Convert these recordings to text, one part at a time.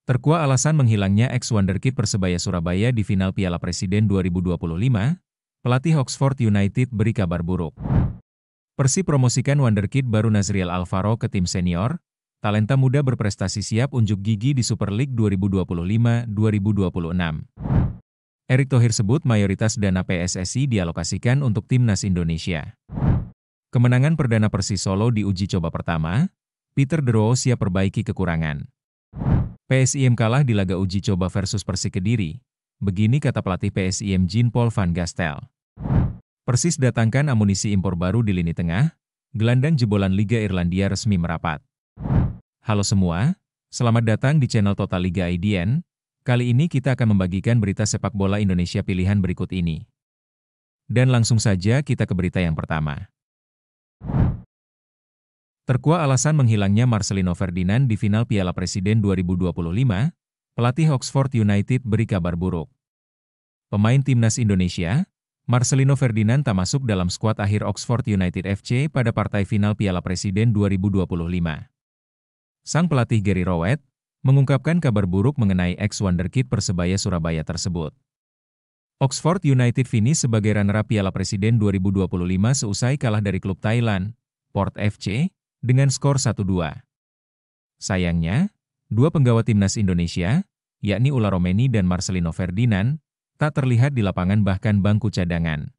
Terkuak alasan menghilangnya ex-wonderkid Persebaya Surabaya di final Piala Presiden 2025, pelatih Oxford United beri kabar buruk. Persib promosikan wonderkid baru Nazriel Alvaro ke tim senior, talenta muda berprestasi siap unjuk gigi di Super League 2025-2026. Erick Thohir sebut mayoritas dana PSSI dialokasikan untuk timnas Indonesia. Kemenangan perdana Persis Solo di uji coba pertama, Peter De Roo siap perbaiki kekurangan. PSIM kalah di laga uji coba versus Persik Kediri. Begini kata pelatih PSIM Jean-Paul van Gastel. Persis datangkan amunisi impor baru di lini tengah, gelandang jebolan Liga Irlandia resmi merapat. Halo semua, selamat datang di channel Total Liga IDN. Kali ini kita akan membagikan berita sepak bola Indonesia pilihan berikut ini. Dan langsung saja kita ke berita yang pertama. Terkuak alasan menghilangnya Marcelino Ferdinand di final Piala Presiden 2025, pelatih Oxford United beri kabar buruk. Pemain timnas Indonesia, Marcelino Ferdinand tak masuk dalam skuad akhir Oxford United FC pada partai final Piala Presiden 2025. Sang pelatih Gary Rowett mengungkapkan kabar buruk mengenai ex-wonderkid Persebaya Surabaya tersebut. Oxford United finish sebagai runner-up Piala Presiden 2025 seusai kalah dari klub Thailand, Port FC, dengan skor 1-2. Sayangnya, dua penggawa timnas Indonesia, yakni Ulla Romeni dan Marcelino Ferdinand, tak terlihat di lapangan bahkan bangku cadangan.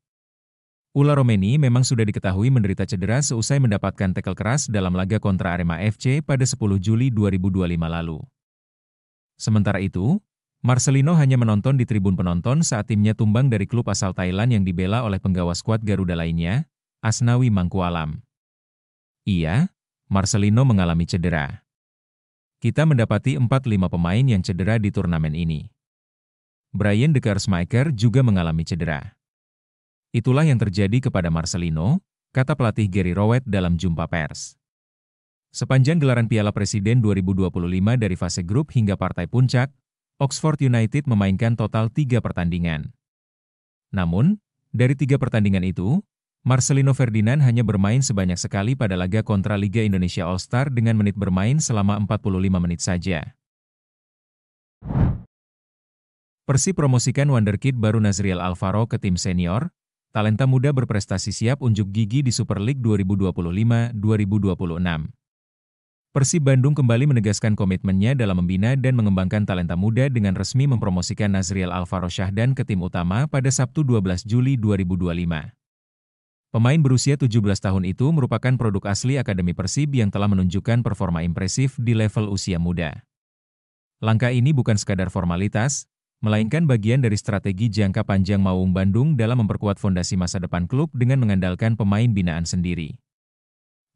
Ulla Romeni memang sudah diketahui menderita cedera seusai mendapatkan tackle keras dalam laga kontra Arema FC pada 10 Juli 2025 lalu. Sementara itu, Marcelino hanya menonton di tribun penonton saat timnya tumbang dari klub asal Thailand yang dibela oleh penggawa skuad Garuda lainnya, Asnawi Mangkualam. Iya, Marcelino mengalami cedera. Kita mendapati 4-5 pemain yang cedera di turnamen ini. Brian De Keersmaeker juga mengalami cedera. Itulah yang terjadi kepada Marcelino, kata pelatih Gary Rowett dalam jumpa pers. Sepanjang gelaran Piala Presiden 2025 dari fase grup hingga partai puncak, Oxford United memainkan total 3 pertandingan. Namun, dari 3 pertandingan itu, Marcelino Ferdinand hanya bermain sebanyak sekali pada laga kontra Liga Indonesia All-Star dengan menit bermain selama 45 menit saja. Persib promosikan wonderkid baru Nazriel Alvaro ke tim senior, talenta muda berprestasi siap unjuk gigi di Super League 2025-2026. Persib Bandung kembali menegaskan komitmennya dalam membina dan mengembangkan talenta muda dengan resmi mempromosikan Nazriel Alvaro Syahdan ke tim utama pada Sabtu 12 Juli 2025. Pemain berusia 17 tahun itu merupakan produk asli Akademi Persib yang telah menunjukkan performa impresif di level usia muda. Langkah ini bukan sekadar formalitas, melainkan bagian dari strategi jangka panjang Maung Bandung dalam memperkuat fondasi masa depan klub dengan mengandalkan pemain binaan sendiri.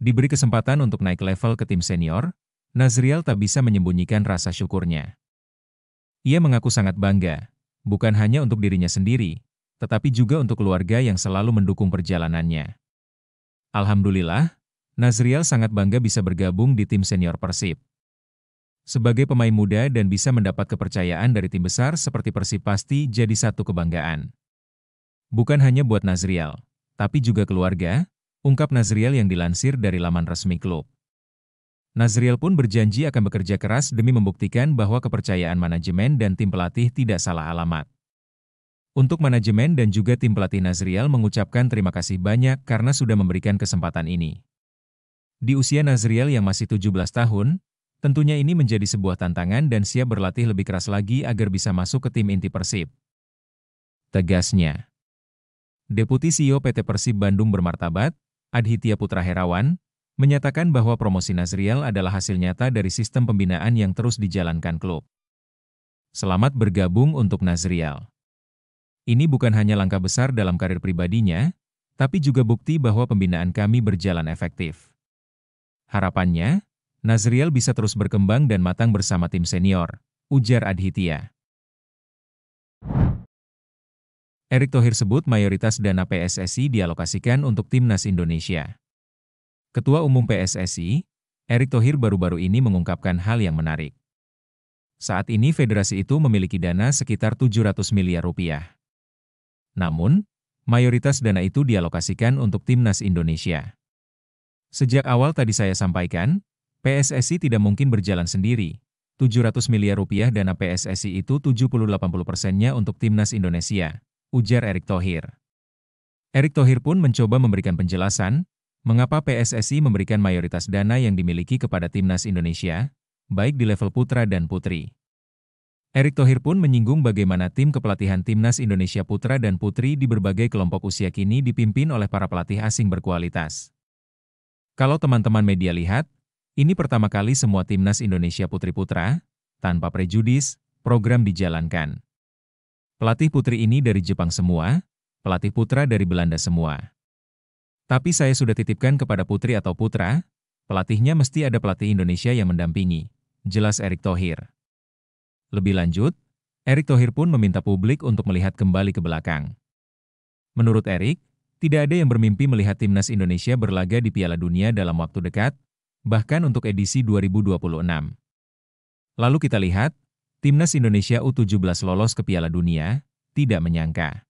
Diberi kesempatan untuk naik level ke tim senior, Nazriel tak bisa menyembunyikan rasa syukurnya. Ia mengaku sangat bangga, bukan hanya untuk dirinya sendiri, tetapi juga untuk keluarga yang selalu mendukung perjalanannya. Alhamdulillah, Nazriel sangat bangga bisa bergabung di tim senior Persib. Sebagai pemain muda dan bisa mendapat kepercayaan dari tim besar seperti Persib pasti jadi satu kebanggaan. Bukan hanya buat Nazriel, tapi juga keluarga, ungkap Nazriel yang dilansir dari laman resmi klub. Nazriel pun berjanji akan bekerja keras demi membuktikan bahwa kepercayaan manajemen dan tim pelatih tidak salah alamat. Untuk manajemen dan juga tim pelatih, Nazriel mengucapkan terima kasih banyak karena sudah memberikan kesempatan ini. Di usia Nazriel yang masih 17 tahun, tentunya ini menjadi sebuah tantangan dan siap berlatih lebih keras lagi agar bisa masuk ke tim inti Persib. Tegasnya. Deputi CEO PT Persib Bandung Bermartabat, Adhitya Putra Herawan, menyatakan bahwa promosi Nazriel adalah hasil nyata dari sistem pembinaan yang terus dijalankan klub. Selamat bergabung untuk Nazriel. Ini bukan hanya langkah besar dalam karir pribadinya, tapi juga bukti bahwa pembinaan kami berjalan efektif. Harapannya, Nazriel bisa terus berkembang dan matang bersama tim senior, ujar Adhitya. Erick Thohir sebut mayoritas dana PSSI dialokasikan untuk timnas Indonesia. Ketua Umum PSSI, Erick Thohir baru-baru ini mengungkapkan hal yang menarik. Saat ini federasi itu memiliki dana sekitar 700 miliar rupiah. Namun, mayoritas dana itu dialokasikan untuk timnas Indonesia. Sejak awal tadi saya sampaikan, PSSI tidak mungkin berjalan sendiri, 700 miliar rupiah dana PSSI itu 70-80%-nya untuk timnas Indonesia, ujar Erick Thohir. Erick Thohir pun mencoba memberikan penjelasan, mengapa PSSI memberikan mayoritas dana yang dimiliki kepada timnas Indonesia, baik di level putra dan putri. Erick Thohir pun menyinggung bagaimana tim kepelatihan timnas Indonesia putra dan putri di berbagai kelompok usia kini dipimpin oleh para pelatih asing berkualitas. Kalau teman-teman media lihat, ini pertama kali semua timnas Indonesia putri-putra, tanpa prejudis, program dijalankan. Pelatih putri ini dari Jepang semua, pelatih putra dari Belanda semua. Tapi saya sudah titipkan kepada putri atau putra, pelatihnya mesti ada pelatih Indonesia yang mendampingi, jelas Erick Thohir. Lebih lanjut, Erick Thohir pun meminta publik untuk melihat kembali ke belakang. Menurut Erick, tidak ada yang bermimpi melihat timnas Indonesia berlaga di Piala Dunia dalam waktu dekat, bahkan untuk edisi 2026. Lalu kita lihat, timnas Indonesia U17 lolos ke Piala Dunia, tidak menyangka.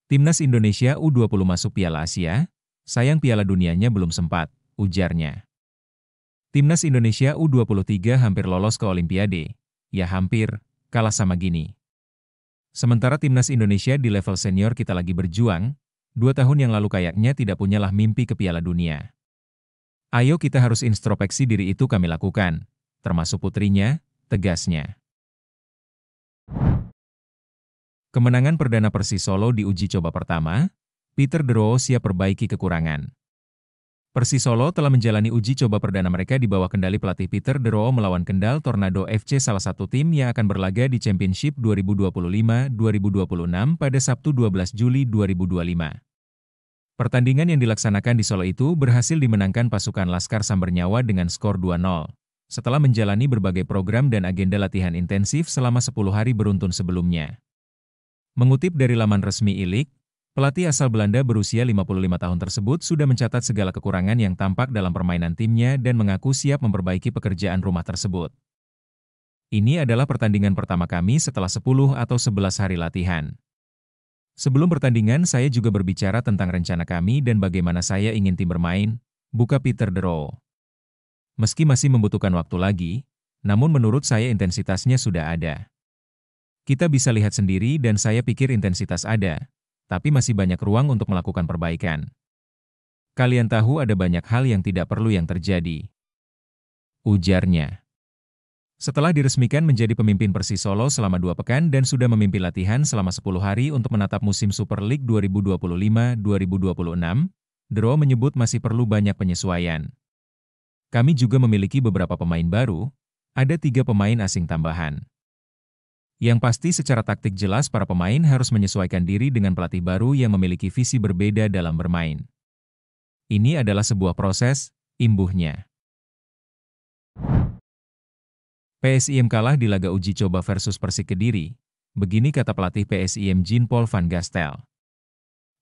Timnas Indonesia U20 masuk Piala Asia, sayang Piala Dunianya belum sempat, ujarnya. Timnas Indonesia U23 hampir lolos ke Olimpiade. Ya hampir, kalah sama Gini. Sementara timnas Indonesia di level senior kita lagi berjuang, 2 tahun yang lalu kayaknya tidak punyalah mimpi ke Piala Dunia. Ayo kita harus introspeksi diri, itu kami lakukan, termasuk putrinya, tegasnya. Kemenangan perdana Persis Solo di uji coba pertama, Peter De Roo siap perbaiki kekurangan. Persis Solo telah menjalani uji coba perdana mereka di bawah kendali pelatih Peter De Roo melawan Kendal Tornado FC, salah satu tim yang akan berlaga di Championship 2025-2026 pada Sabtu 12 Juli 2025. Pertandingan yang dilaksanakan di Solo itu berhasil dimenangkan pasukan Laskar Sambernyawa dengan skor 2-0, setelah menjalani berbagai program dan agenda latihan intensif selama 10 hari beruntun sebelumnya. Mengutip dari laman resmi ILIK, pelatih asal Belanda berusia 55 tahun tersebut sudah mencatat segala kekurangan yang tampak dalam permainan timnya dan mengaku siap memperbaiki pekerjaan rumah tersebut. Ini adalah pertandingan pertama kami setelah 10 atau 11 hari latihan. Sebelum pertandingan saya juga berbicara tentang rencana kami dan bagaimana saya ingin tim bermain, buka Peter De Roo. Meski masih membutuhkan waktu lagi, namun menurut saya intensitasnya sudah ada. Kita bisa lihat sendiri dan saya pikir intensitas ada, tapi masih banyak ruang untuk melakukan perbaikan. Kalian tahu ada banyak hal yang tidak perlu yang terjadi, ujarnya. Setelah diresmikan menjadi pemimpin Persis Solo selama 2 pekan dan sudah memimpin latihan selama 10 hari untuk menatap musim Super League 2025-2026, De Roo menyebut masih perlu banyak penyesuaian. Kami juga memiliki beberapa pemain baru, ada 3 pemain asing tambahan. Yang pasti secara taktik jelas para pemain harus menyesuaikan diri dengan pelatih baru yang memiliki visi berbeda dalam bermain. Ini adalah sebuah proses, imbuhnya. PSIM kalah di laga uji coba versus Persik Kediri, begini kata pelatih PSIM Jean-Paul Van Gastel.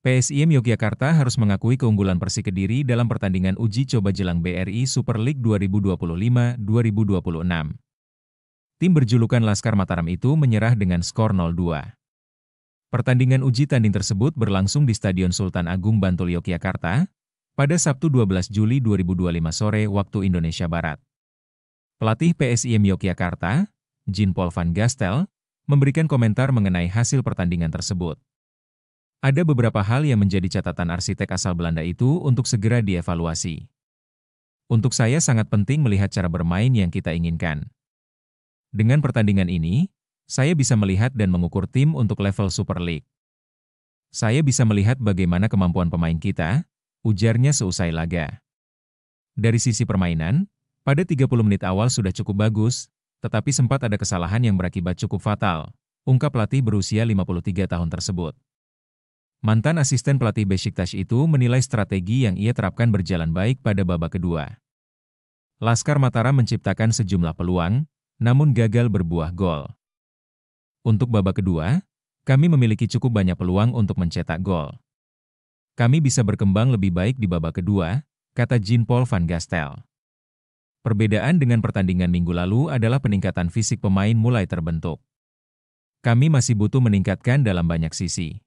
PSIM Yogyakarta harus mengakui keunggulan Persik Kediri dalam pertandingan uji coba jelang BRI Super League 2025-2026. Tim berjulukan Laskar Mataram itu menyerah dengan skor 0-2. Pertandingan uji tanding tersebut berlangsung di Stadion Sultan Agung Bantul Yogyakarta, pada Sabtu 12 Juli 2025 sore waktu Indonesia Barat. Pelatih PSIM Yogyakarta, Jean-Paul Van Gastel, memberikan komentar mengenai hasil pertandingan tersebut. Ada beberapa hal yang menjadi catatan arsitek asal Belanda itu untuk segera dievaluasi. Untuk saya sangat penting melihat cara bermain yang kita inginkan. Dengan pertandingan ini, saya bisa melihat dan mengukur tim untuk level Super League. Saya bisa melihat bagaimana kemampuan pemain kita, ujarnya seusai laga. Dari sisi permainan, pada 30 menit awal sudah cukup bagus, tetapi sempat ada kesalahan yang berakibat cukup fatal, ungkap pelatih berusia 53 tahun tersebut. Mantan asisten pelatih Besiktas itu menilai strategi yang ia terapkan berjalan baik pada babak kedua. Laskar Mataram menciptakan sejumlah peluang, namun gagal berbuah gol. Untuk babak kedua, kami memiliki cukup banyak peluang untuk mencetak gol. Kami bisa berkembang lebih baik di babak kedua, kata Jean-Paul Van Gastel. Perbedaan dengan pertandingan minggu lalu adalah peningkatan fisik pemain mulai terbentuk. Kami masih butuh meningkatkan dalam banyak sisi.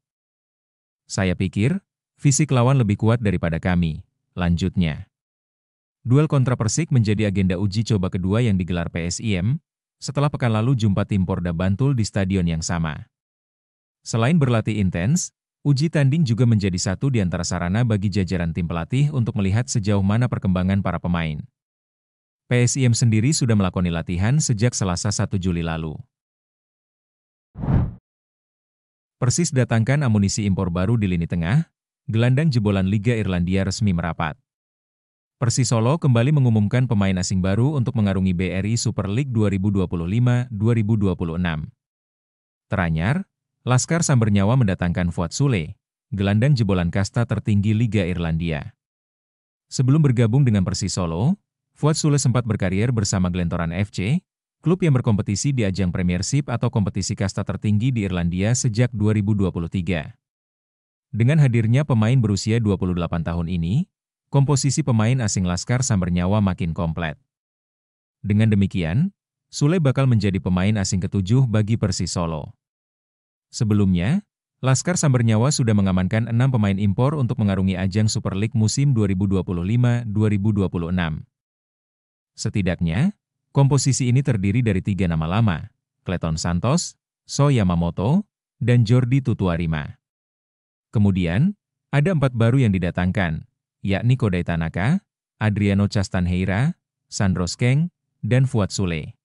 Saya pikir, fisik lawan lebih kuat daripada kami, lanjutnya. Duel kontra Persik menjadi agenda uji coba kedua yang digelar PSIM, setelah pekan lalu jumpa tim Porda Bantul di stadion yang sama. Selain berlatih intens, uji tanding juga menjadi satu di antara sarana bagi jajaran tim pelatih untuk melihat sejauh mana perkembangan para pemain. PSIM sendiri sudah melakoni latihan sejak Selasa 1 Juli lalu. Persis datangkan amunisi impor baru di lini tengah, gelandang jebolan Liga Irlandia resmi merapat. Persis Solo kembali mengumumkan pemain asing baru untuk mengarungi BRI Super League 2025-2026. Teranyar, Laskar Sambernyawa mendatangkan Fuad Sule, gelandang jebolan kasta tertinggi Liga Irlandia. Sebelum bergabung dengan Persis Solo, Fuad Sule sempat berkarier bersama Glentoran FC, klub yang berkompetisi di ajang Premiership atau kompetisi kasta tertinggi di Irlandia sejak 2023. Dengan hadirnya pemain berusia 28 tahun ini, komposisi pemain asing Laskar Sambernyawa makin komplet. Dengan demikian, Sule bakal menjadi pemain asing ke-7 bagi Persis Solo. Sebelumnya, Laskar Sambernyawa sudah mengamankan 6 pemain impor untuk mengarungi ajang Super League musim 2025-2026. Setidaknya, komposisi ini terdiri dari 3 nama lama, Clayton Santos, So Yamamoto, dan Jordi Tutuarima. Kemudian, ada 4 baru yang didatangkan, yakni Kodai Tanaka, Adriano Castanheira, Sandro Skeng, dan Fuad Sule.